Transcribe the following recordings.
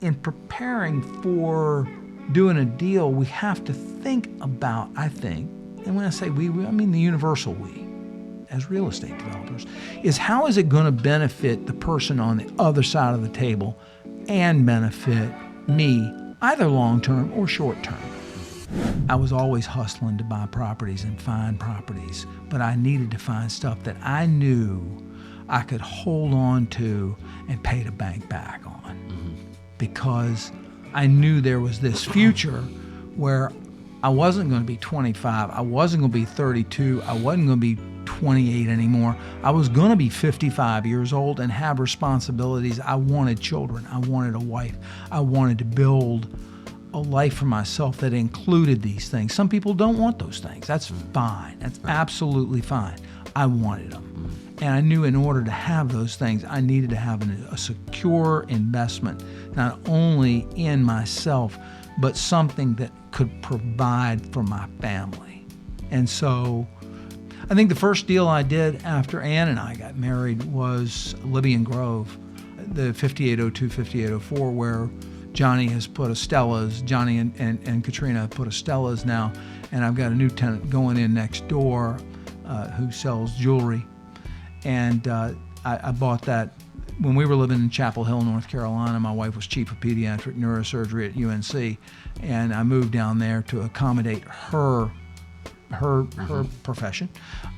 in preparing for doing a deal, we have to think about, I think, and when I say we, I mean the universal we, as real estate developers, is how is it going to benefit the person on the other side of the table and benefit me, either long-term or short-term. I was always hustling to buy properties and find properties, but I needed to find stuff that I knew I could hold on to and pay the bank back on. Because I knew there was this future where I wasn't going to be 25, I wasn't going to be 32, I wasn't going to be 28 anymore. I was going to be 55 years old and have responsibilities. I wanted children, I wanted a wife, I wanted to build a life for myself that included these things. Some people don't want those things. That's fine. That's absolutely fine. I wanted them. And I knew in order to have those things, I needed to have a secure investment, not only in myself, but something that could provide for my family. And so I think the first deal I did after Ann and I got married was Libyan Grove, the 5802, 5804, where Johnny has put a Stella's, Johnny and Katrina have put a Stella's now, and I've got a new tenant going in next door who sells jewelry. And I bought that when we were living in Chapel Hill, North Carolina. My wife was chief of pediatric neurosurgery at UNC, and I moved down there to accommodate her profession.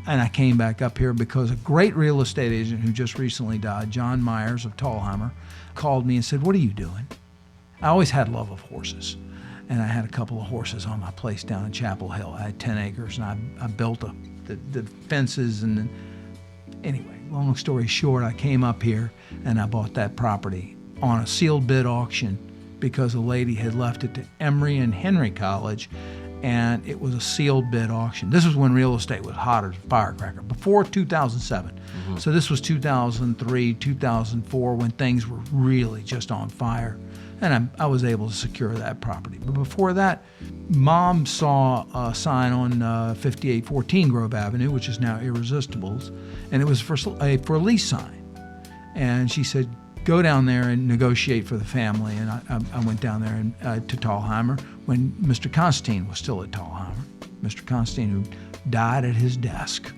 And I came back up here because a great real estate agent who just recently died, John Myers of Tallheimer, called me and said, "What are you doing?" I always had love of horses, and I had a couple of horses on my place down in Chapel Hill. I had 10 acres, and I built the fences and anyway, long story short, I came up here and I bought that property on a sealed bid auction because a lady had left it to Emory and Henry College, and it was a sealed bid auction. This was when real estate was hot as a firecracker, before 2007. So this was 2003, 2004, when things were really just on fire. And I was able to secure that property. But before that, Mom saw a sign on 5814 Grove Avenue, which is now Irresistibles, and it was for a lease sign. And she said, "Go down there and negotiate for the family." And I went down there and to Tallheimer when Mr. Constantine was still at Tallheimer. Mr. Constantine, who died at his desk,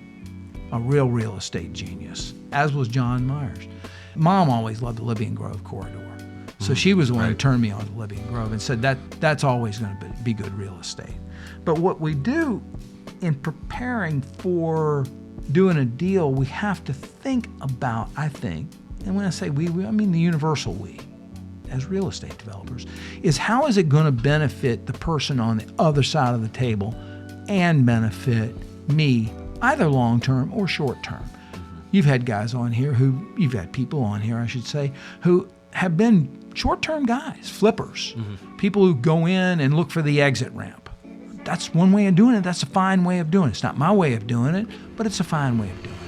a real estate genius, as was John Myers. Mom always loved the Libyan Grove corridor. So she was the one who turned me on to Libyan Grove and said that's always going to be good real estate. But what we do in preparing for doing a deal, we have to think about, I think, and when I say we, I mean the universal we, as real estate developers, is how is it going to benefit the person on the other side of the table and benefit me, either long-term or short-term. You've had guys on here you've had people on here, I should say, who have been short-term guys, flippers, people who go in and look for the exit ramp. That's one way of doing it. That's a fine way of doing it. It's not my way of doing it, but it's a fine way of doing it.